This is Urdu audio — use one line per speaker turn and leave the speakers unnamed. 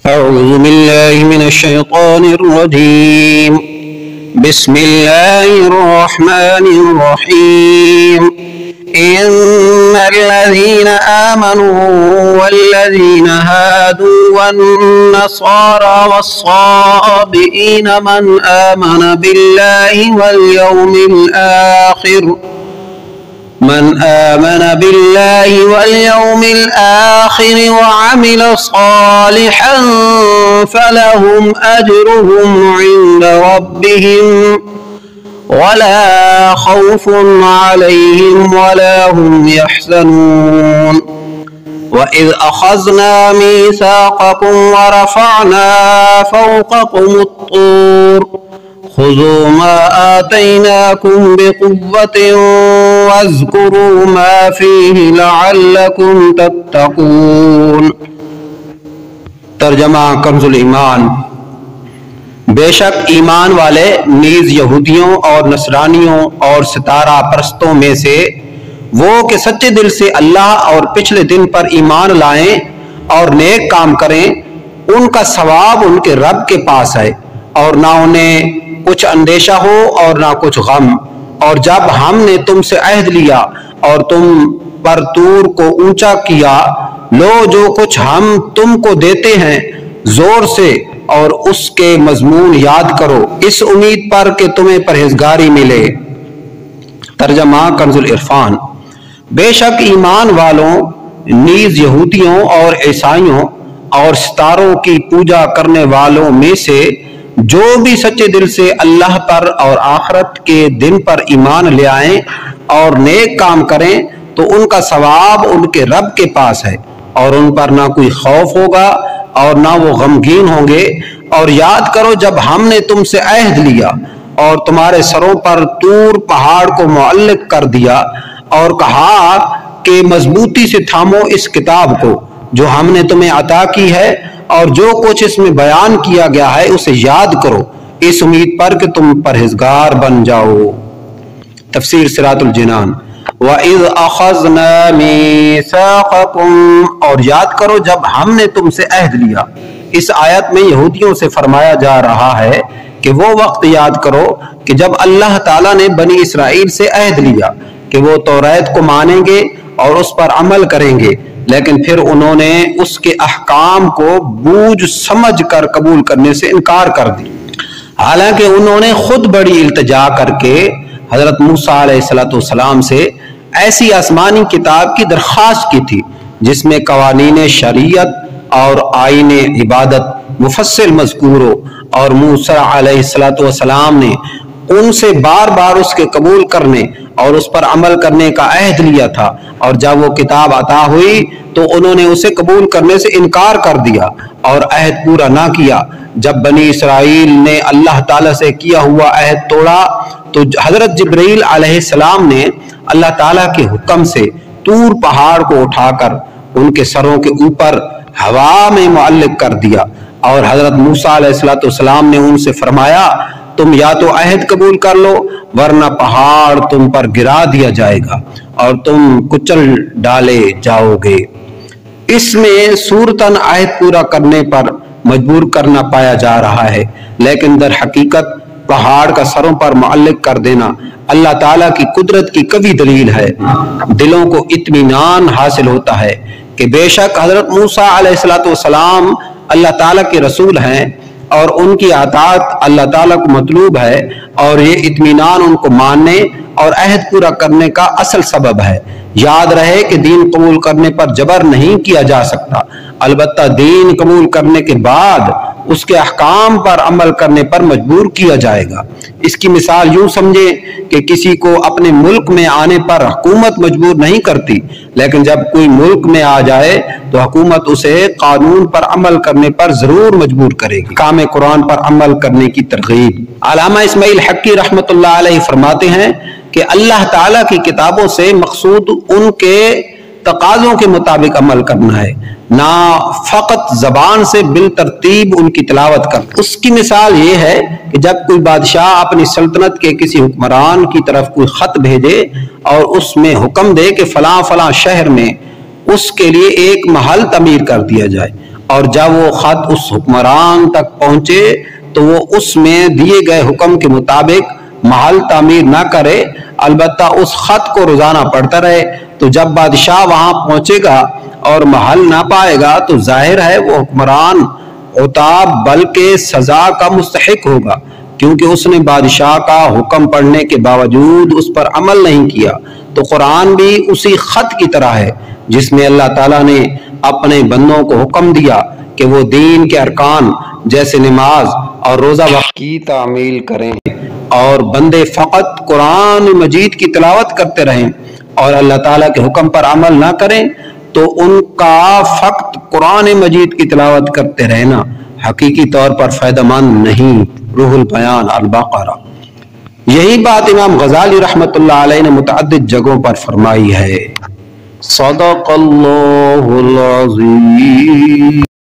أعوذ بالله من الشيطان الرجيم. بسم الله الرحمن الرحيم. إن الذين آمنوا والذين هادوا والنصارى والصابئين من آمن بالله واليوم الآخر وعمل صالحا فلهم أجرهم عند ربهم ولا خوف عليهم ولا هم يحزنون. وإذ أخذنا ميثاقكم ورفعنا فوقكم الطور خذوا ما آتيناكم بقوة واذكروا ما فيه لعلكم تتقون. ترجمہ کنز الایمان. بے شک ایمان والے نیز یہودیوں اور نصرانیوں اور ستارہ پرستوں میں سے وہ کہ سچے دل سے اللہ اور پچھلے دن پر ایمان لائیں اور نیک کام کریں، ان کا ثواب ان کے رب کے پاس ہے، اور نہ انہیں کچھ اندیشہ ہو اور نہ کچھ غم. اور جب ہم نے تم سے عہد لیا اور تم پر طور کو اونچا کیا، لو جو کچھ ہم تم کو دیتے ہیں زور سے اور اس کے مضمون یاد کرو، اس امید پر کہ تمہیں پرہیزگاری ملے. ترجمہ کنز العرفان. بے شک ایمان والوں نیز یہودیوں اور عیسائیوں اور ستاروں کی پوجا کرنے والوں میں سے جو بھی سچے دل سے اللہ پر اور آخرت کے دن پر ایمان لے آئیں اور نیک کام کریں تو ان کا ثواب ان کے رب کے پاس ہے، اور ان پر نہ کوئی خوف ہوگا اور نہ وہ غمگین ہوں گے. اور یاد کرو جب ہم نے تم سے عہد لیا اور تمہارے سروں پر طور پہاڑ کو معلق کر دیا اور کہا کہ مضبوطی سے تھامو اس کتاب کو جو ہم نے تمہیں عطا کی ہے، اور جو کچھ اس میں بیان کیا گیا ہے اسے یاد کرو، اس امید پر کہ تم پرہیزگار بن جاؤ. تفسیر صراط الجنان. وَإِذْ أَخَذْنَا مِيثَاقَكُمْ، اور یاد کرو جب ہم نے تم سے عہد لیا. اس آیت میں یہودیوں سے فرمایا جا رہا ہے کہ وہ وقت یاد کرو کہ جب اللہ تعالیٰ نے بنی اسرائیل سے عہد لیا کہ وہ توریت کو مانیں گے اور اس پر عمل کریں گے، لیکن پھر انہوں نے اس کے احکام کو بوجھ سمجھ کر قبول کرنے سے انکار کر دیا، حالانکہ انہوں نے خود بڑی التجا کر کے حضرت موسیٰ علیہ السلام سے ایسی آسمانی کتاب کی درخواست کی تھی جس میں قوانین شریعت اور آئین عبادت مفصل مذکور ہو، اور موسیٰ علیہ السلام نے ان سے بار بار اس کے قبول کرنے اور اس پر عمل کرنے کا عہد لیا تھا، اور جب وہ کتاب عطا ہوئی تو انہوں نے اسے قبول کرنے سے انکار کر دیا اور عہد پورا نہ کیا. جب بنی اسرائیل نے اللہ تعالیٰ سے کیا ہوا عہد توڑا تو حضرت جبرائیل علیہ السلام نے اللہ تعالیٰ کے حکم سے طور پہاڑ کو اٹھا کر ان کے سروں کے اوپر ہوا میں معلق کر دیا، اور حضرت موسیٰ علیہ السلام نے ان سے فرمایا تم یا تو عہد قبول کر لو ورنہ پہاڑ تم پر گرا دیا جائے گا اور تم کچل ڈالے جاؤ گے. اس میں صورتاً عہد پورا کرنے پر مجبور کرنا پایا جا رہا ہے، لیکن در حقیقت پہاڑ کا سروں پر معلق کر دینا اللہ تعالیٰ کی قدرت کی قوی دلیل ہے. دلوں کو اطمینان حاصل ہوتا ہے کہ بے شک حضرت موسیٰ علیہ السلام اللہ تعالیٰ کے رسول ہیں اور ان کی اطاعت اللہ تعالیٰ کو مطلوب ہے، اور یہ اطمینان ان کو ماننے اور عہد پورا کرنے کا اصل سبب ہے. یاد رہے کہ دین قبول کرنے پر جبر نہیں کیا جا سکتا، البتہ دین قبول کرنے کے بعد اس کے احکام پر عمل کرنے پر مجبور کیا جائے گا. اس کی مثال یوں سمجھیں کہ کسی کو اپنے ملک میں آنے پر حکومت مجبور نہیں کرتی، لیکن جب کوئی ملک میں آ جائے تو حکومت اسے قانون پر عمل کرنے پر ضرور مجبور کرے گی. کام قرآن پر عمل کرنے کی ترغیب. علامہ اسماعیل حقی رحمۃ اللہ علیہ فرماتے ہیں کہ اللہ تعالیٰ کی کتابوں سے مقصود ان کے تقاضوں کے مطابق عمل کرنا ہے، نہ فقط زبان سے بالترتیب ان کی تلاوت کر. اس کی مثال یہ ہے کہ جب کوئی بادشاہ اپنی سلطنت کے کسی حکمران کی طرف کوئی خط بھیجے اور اس میں حکم دے کہ فلاں فلاں شہر میں اس کے لیے ایک محل تعمیر کر دیا جائے، اور جب وہ خط اس حکمران تک پہنچے تو وہ اس میں دیے گئے حکم کے مطابق محل تعمیر نہ کرے، البتہ اس خط کو روزانہ پڑھتا رہے۔ تو جب بادشاہ وہاں پہنچے گا اور محل نہ پائے گا تو ظاہر ہے وہ حکمران عتاب بلکہ سزا کا مستحق ہوگا، کیونکہ اس نے بادشاہ کا حکم پڑھنے کے باوجود اس پر عمل نہیں کیا۔ تو قرآن بھی اسی خط کی طرح ہے جس میں اللہ تعالیٰ نے اپنے بندوں کو حکم دیا کہ وہ دین کے ارکان جیسے نماز اور روزہ وقت کی تعمیل کریں، اور بندے فقط قرآن مجید کی تلاوت کرتے رہیں اور اللہ تعالیٰ کے حکم پر عمل نہ کریں تو ان کا فقط قرآن مجید کی تلاوت کرتے رہنا حقیقی طور پر فائدہ مند نہیں۔ روح البیان البقرہ۔ یہی بات امام غزالی رحمۃ اللہ علیہ نے متعدد جگہوں پر فرمائی ہے۔ صدق اللہ العظیم۔